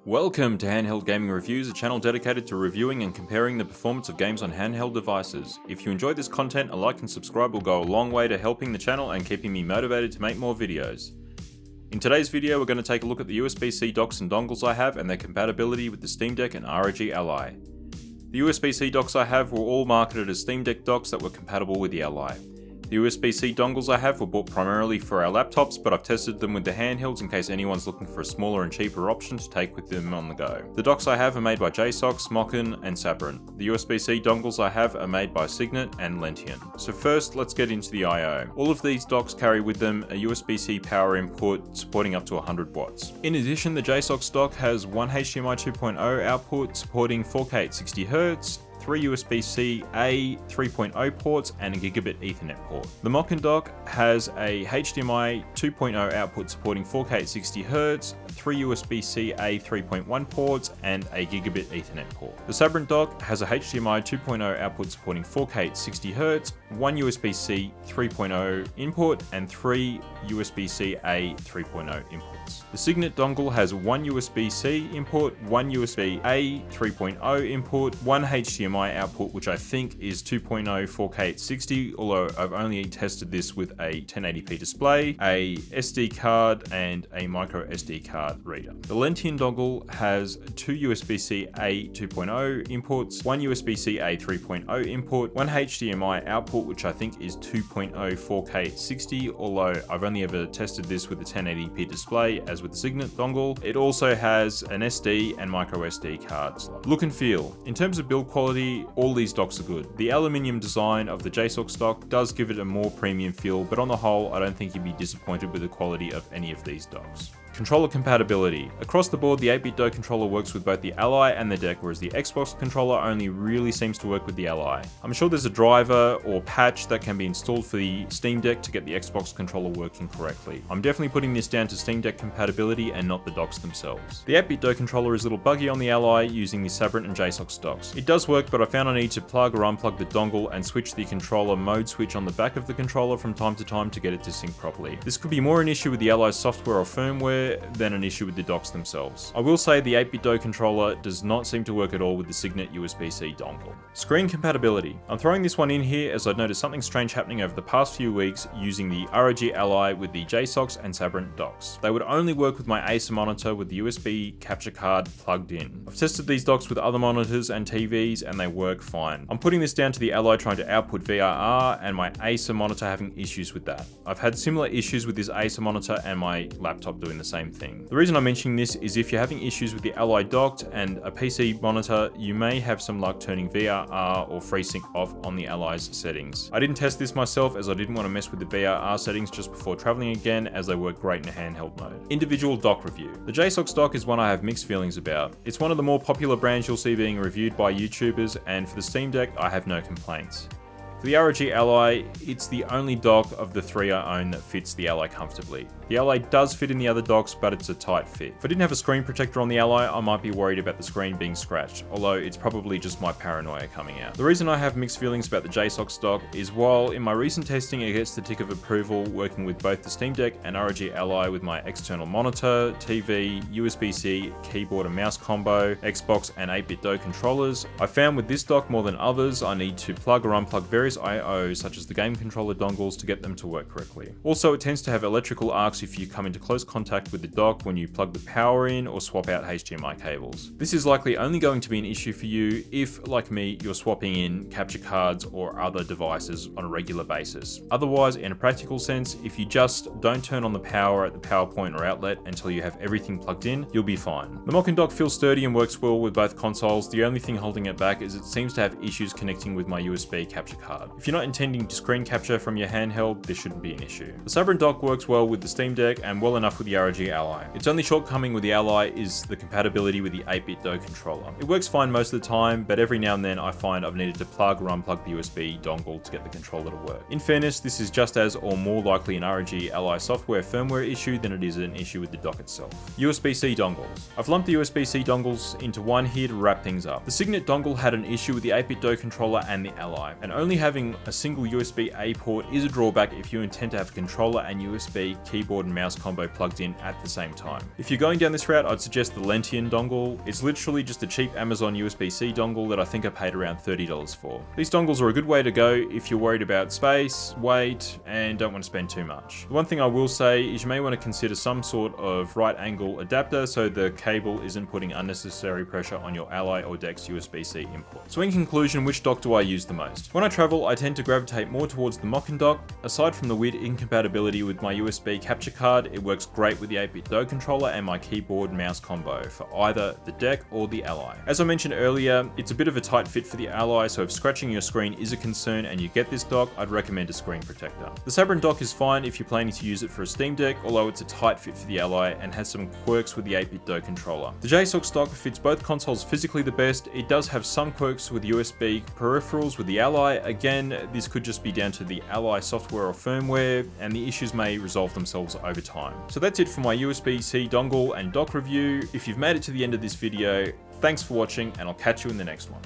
Welcome to Handheld Gaming Reviews, a channel dedicated to reviewing and comparing the performance of games on handheld devices. If you enjoy this content, a like and subscribe will go a long way to helping the channel and keeping me motivated to make more videos. In today's video, we're going to take a look at the USB-C docks and dongles I have and their compatibility with the Steam Deck and ROG Ally. The USB-C docks I have were all marketed as Steam Deck docks that were compatible with the Ally. The USB-C dongles I have were bought primarily for our laptops, but I've tested them with the handhelds in case anyone's looking for a smaller and cheaper option to take with them on the go. The docks I have are made by JSOX, Mockin and Sabrent. The USB-C dongles I have are made by Signet and Lentian. So first, let's get into the I/O. All of these docks carry with them a USB-C power input supporting up to 100 watts. In addition, the JSOX dock has one HDMI 2.0 output supporting 4K at 60Hz, 3 USB-C A 3.0 ports, and a gigabit Ethernet port. The Mockin dock has a HDMI 2.0 output supporting 4K at 60Hz, 3 USB-C A 3.1 ports, and a gigabit Ethernet port. The Sabrent dock has a HDMI 2.0 output supporting 4K at 60Hz, 1 USB-C 3.0 input, and 3 USB-C A 3.0 inputs. The Signet dongle has 1 USB-C input, 1 USB-A 3.0 input, 1 HDMI output, which I think is 2.0 4K at 60, although I've only tested this with a 1080p display, a SD card, and a micro SD card reader. The Lentian dongle has 2 USB-C A 2.0 inputs, 1 USB-C A 3.0 input, 1 HDMI output, which I think is 2.0 4K at 60, although I've only ever tested this with a 1080p display as with the Signet dongle. It also has an SD and micro SD card slot. Look and feel. In terms of build quality, all these docks are good. The aluminium design of the JSOX dock does give it a more premium feel, but on the whole, I don't think you'd be disappointed with the quality of any of these docks. Controller compatibility. Across the board, the 8BitDo controller works with both the Ally and the Deck, whereas the Xbox controller only really seems to work with the Ally. I'm sure there's a driver or patch that can be installed for the Steam Deck to get the Xbox controller working correctly. I'm definitely putting this down to Steam Deck compatibility and not the docks themselves. The 8BitDo controller is a little buggy on the Ally using the Sabrent and JSOX docks. It does work, but I found I need to plug or unplug the dongle and switch the controller mode switch on the back of the controller from time to time to get it to sync properly. This could be more an issue with the Ally's software or firmware than an issue with the docks themselves. I will say the 8BitDo controller does not seem to work at all with the Signet USB-C dongle. Screen compatibility. I'm throwing this one in here as I've noticed something strange happening over the past few weeks using the ROG Ally with the JSOX and Sabrent docks. They would only work with my Acer monitor with the USB capture card plugged in. I've tested these docks with other monitors and TVs and they work fine. I'm putting this down to the Ally trying to output VRR and my Acer monitor having issues with that. I've had similar issues with this Acer monitor and my laptop doing the same thing. The reason I'm mentioning this is if you're having issues with the Ally docked and a PC monitor, you may have some luck turning VRR or FreeSync off on the Ally's settings. I didn't test this myself as I didn't want to mess with the VRR settings just before traveling again, as they work great in a handheld mode. Individual dock review. The JSOX dock is one I have mixed feelings about. It's one of the more popular brands you'll see being reviewed by YouTubers, and for the Steam Deck, I have no complaints. For the ROG Ally, it's the only dock of the 3 I own that fits the Ally comfortably. The Ally does fit in the other docks, but it's a tight fit. If I didn't have a screen protector on the Ally, I might be worried about the screen being scratched, although it's probably just my paranoia coming out. The reason I have mixed feelings about the JSOX dock is while in my recent testing it gets the tick of approval working with both the Steam Deck and ROG Ally with my external monitor, TV, USB-C, keyboard and mouse combo, Xbox and 8BitDo controllers, I found with this dock more than others I need to plug or unplug various I/O such as the game controller dongles to get them to work correctly. Also, it tends to have electrical arcs if you come into close contact with the dock when you plug the power in or swap out HDMI cables. This is likely only going to be an issue for you if, like me, you're swapping in capture cards or other devices on a regular basis. Otherwise, in a practical sense, if you just don't turn on the power at the power point or outlet until you have everything plugged in, you'll be fine. The Mockin dock feels sturdy and works well with both consoles. The only thing holding it back is it seems to have issues connecting with my USB capture card. If you're not intending to screen capture from your handheld, this shouldn't be an issue. The Sabrent dock works well with the Steam Deck and well enough with the ROG Ally. Its only shortcoming with the Ally is the compatibility with the 8BitDo controller. It works fine most of the time, but every now and then I find I've needed to plug or unplug the USB dongle to get the controller to work. In fairness, this is just as or more likely an ROG Ally software firmware issue than it is an issue with the dock itself. USB-C dongles. I've lumped the USB-C dongles into one here to wrap things up. The Signet dongle had an issue with the 8BitDo controller and the Ally, and only having a single USB-A port is a drawback if you intend to have a controller and USB, keyboard keyboard and mouse combo plugged in at the same time. If you're going down this route, I'd suggest the Lentian dongle. It's literally just a cheap Amazon USB-C dongle that I think I paid around $30 for. These dongles are a good way to go if you're worried about space, weight, and don't want to spend too much. The one thing I will say is you may want to consider some sort of right angle adapter so the cable isn't putting unnecessary pressure on your Ally or DeX USB-C input. So in conclusion, which dock do I use the most? When I travel, I tend to gravitate more towards the Mockin dock. Aside from the weird incompatibility with my USB capture card, it works great with the 8-bit Do controller and my keyboard and mouse combo for either the DeX or the Ally. As I mentioned earlier, it's a bit of a tight fit for the Ally, so if scratching your screen is a concern and you get this dock, I'd recommend a screen protector. The Sabrent dock is fine if you're planning to use it for a Steam Deck, although it's a tight fit for the Ally and has some quirks with the 8-bit Do controller. The JSOC dock fits both consoles physically the best. It does have some quirks with USB peripherals with the Ally. Again, this could just be down to the Ally software or firmware, and the issues may resolve themselves over time. So that's it for my USB-C dongle and dock review. If you've made it to the end of this video, thanks for watching, and I'll catch you in the next one.